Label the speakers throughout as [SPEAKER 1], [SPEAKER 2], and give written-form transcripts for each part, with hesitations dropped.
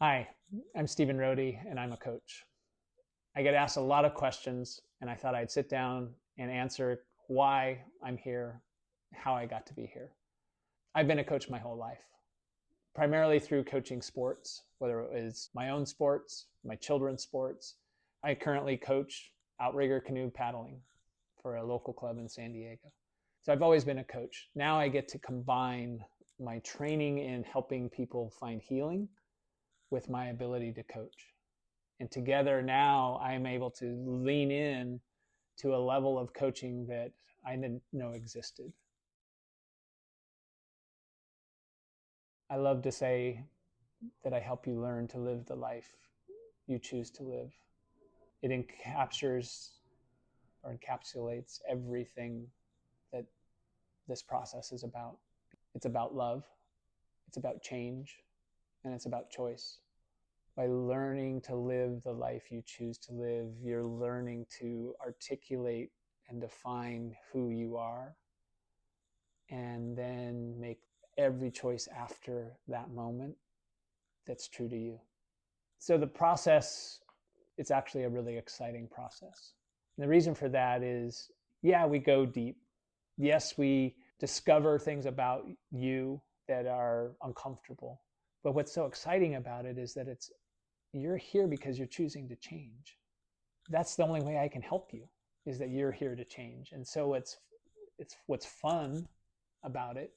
[SPEAKER 1] Hi, I'm Stephen Rodi, and I'm a coach. I get asked a lot of questions, and I thought I'd sit down and answer why I'm here, how I got to be here. I've been a coach my whole life, primarily through coaching sports, whether it was my own sports, my children's sports. I currently coach outrigger canoe paddling for a local club in San Diego. So I've always been a coach. Now I get to combine my training in helping people find healing with my ability to coach. And together now I'm able to lean in to a level of coaching that I didn't know existed. I love to say that I help you learn to live the life you choose to live. It encapsulates everything that this process is about. It's about love, it's about change, and it's about choice. By learning to live the life you choose to live, you're learning to articulate and define who you are, and then make every choice after that moment that's true to you. So the process, it's actually a really exciting process. And the reason for that is, yeah, we go deep. Yes, we discover things about you that are uncomfortable. But what's so exciting about it is that you're here because you're choosing to change. That's the only way I can help you, is that you're here to change. And so it's what's fun about it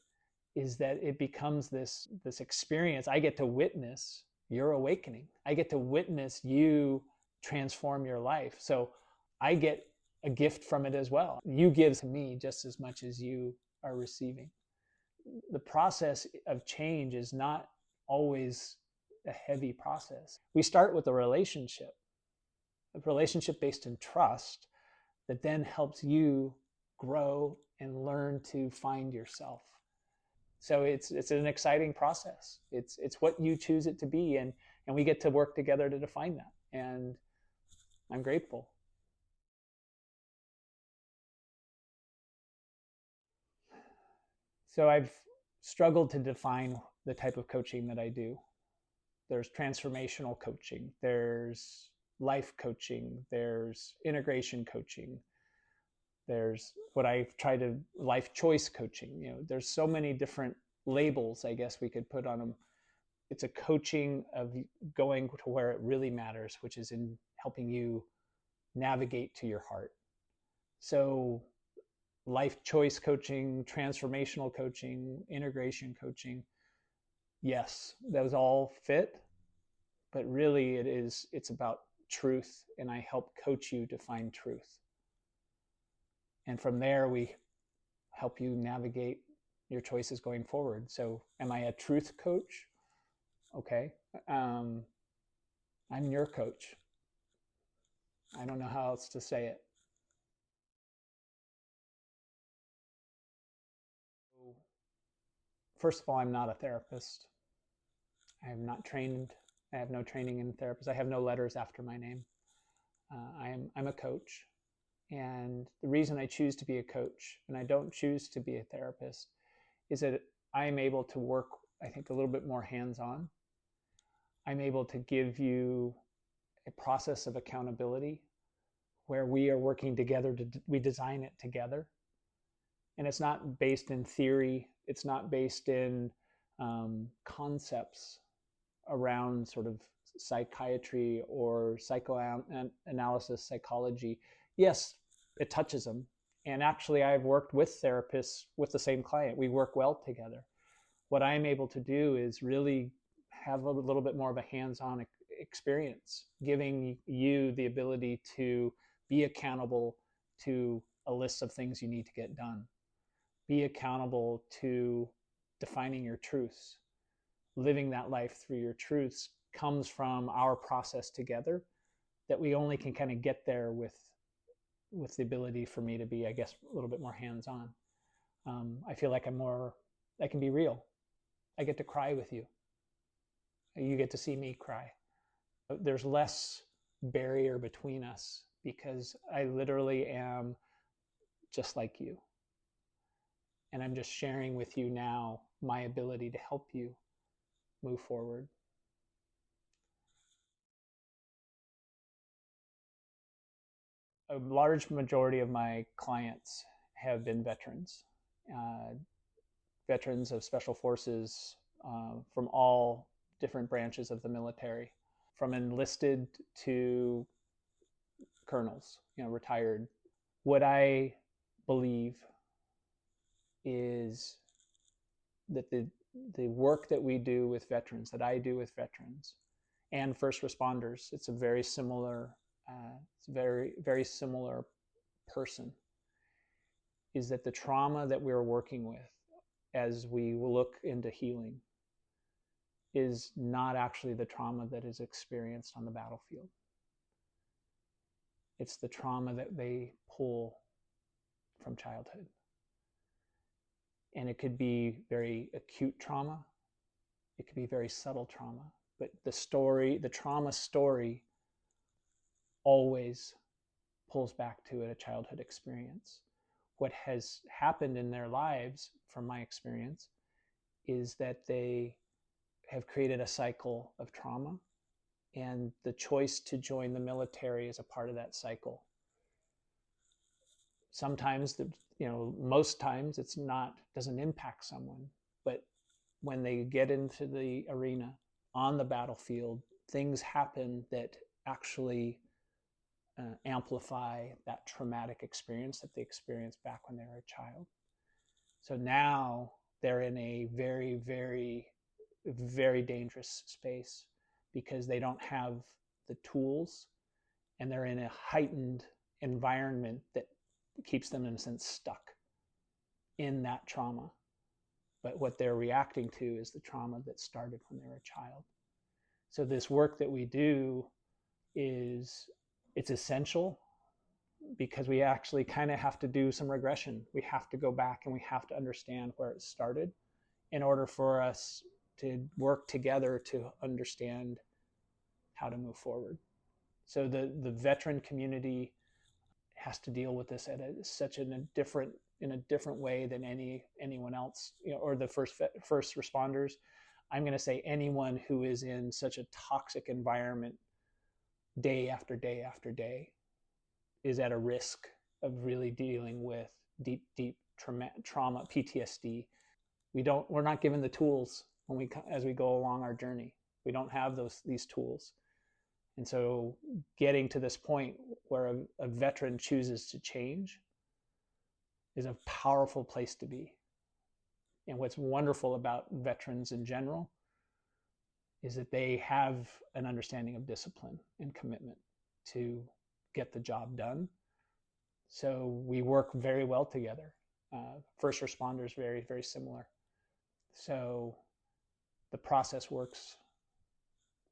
[SPEAKER 1] is that it becomes this experience. I get to witness your awakening. I get to witness you transform your life. So I get a gift from it as well. You give to me just as much as you are receiving. The process of change is not always a heavy process. We start with a relationship based in trust that then helps you grow and learn to find yourself. So it's an exciting process. It's what you choose it to be, and we get to work together to define that. And I'm grateful. So I've struggled to define the type of coaching that I do. There's transformational coaching, there's life coaching, there's integration coaching, there's what I try to life choice coaching. There's so many different labels, I guess we could put on them. It's a coaching of going to where it really matters, which is in helping you navigate to your heart. So life choice coaching, transformational coaching, integration coaching, yes, those all fit, but really it's about truth, and I help coach you to find truth. And from there we help you navigate your choices going forward. So am I a truth coach? Okay. I'm your coach. I don't know how else to say it. First of all, I'm not a therapist. I am not trained. I have no training in therapist. I have no letters after my name. I'm a coach. And the reason I choose to be a coach and I don't choose to be a therapist is that I am able to work, I think, a little bit more hands-on. I'm able to give you a process of accountability where we are working together, we design it together. And it's not based in theory. It's not based in concepts around sort of psychiatry or psychoanalysis, psychology. Yes, it touches them. And actually, I've worked with therapists with the same client. We work well together. What I'm able to do is really have a little bit more of a hands-on experience, giving you the ability to be accountable to a list of things you need to get done. Be accountable to defining your truths. Living that life through your truths comes from our process together, that we only can kind of get there with the ability for me to be, I guess, a little bit more hands-on. I feel like I can be real. I get to cry with you. You get to see me cry. There's less barrier between us because I literally am just like you. And I'm just sharing with you now my ability to help you move forward. a large majority of my clients have been veterans, uh, veterans of special forces from all different branches of the military, from enlisted to colonels, retired. What I believe is that the work that we do with veterans, that I do with veterans and first responders, it's a very similar, it's a very similar person, is that the trauma that we're working with as we look into healing is not actually the trauma that is experienced on the battlefield. It's the trauma that they pull from childhood. And it could be very acute trauma. It could be very subtle trauma. But the trauma story always pulls back to a childhood experience. What has happened in their lives, from my experience, is that they have created a cycle of trauma, and the choice to join the military is a part of that cycle. Sometimes, most times it's not, doesn't impact someone, but when they get into the arena on the battlefield, things happen that actually amplify that traumatic experience that they experienced back when they were a child. So now they're in a very, very, very dangerous space because they don't have the tools, and they're in a heightened environment that keeps them, in a sense, stuck in that trauma. But what they're reacting to is the trauma that started when they were a child. So this work that we do it's essential, because we actually kind of have to do some regression. We have to go back and we have to understand where it started in order for us to work together to understand how to move forward. So the veteran community has to deal with this in a different way than anyone else, or the first responders. I'm going to say anyone who is in such a toxic environment day after day after day is at a risk of really dealing with deep trauma, PTSD. We're not given the tools as we go along our journey. We don't have these tools. And so getting to this point where a veteran chooses to change is a powerful place to be. And what's wonderful about veterans in general is that they have an understanding of discipline and commitment to get the job done. So we work very well together. First responders, very, very similar. So the process works,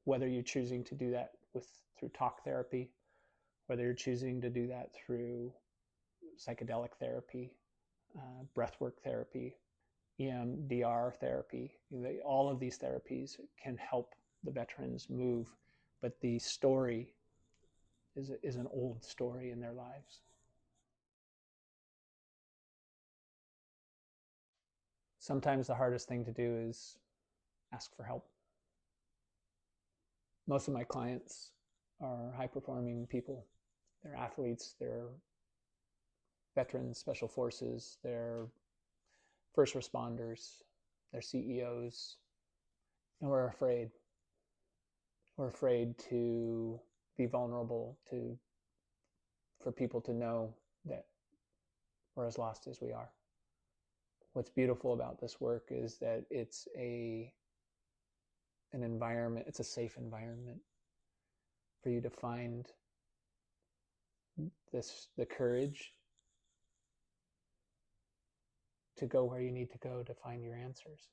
[SPEAKER 1] whether you're choosing to do that through talk therapy, whether you're choosing to do that through psychedelic therapy, breathwork therapy, EMDR therapy. All of these therapies can help the veterans move, but the story is an old story in their lives. Sometimes the hardest thing to do is ask for help. Most of my clients are high-performing people. They're athletes, they're veterans, special forces, they're first responders, they're CEOs, and we're afraid. We're afraid to be vulnerable, for people to know that we're as lost as we are. What's beautiful about this work is that it's an environment, it's a safe environment for you to find the courage to go where you need to go to find your answers.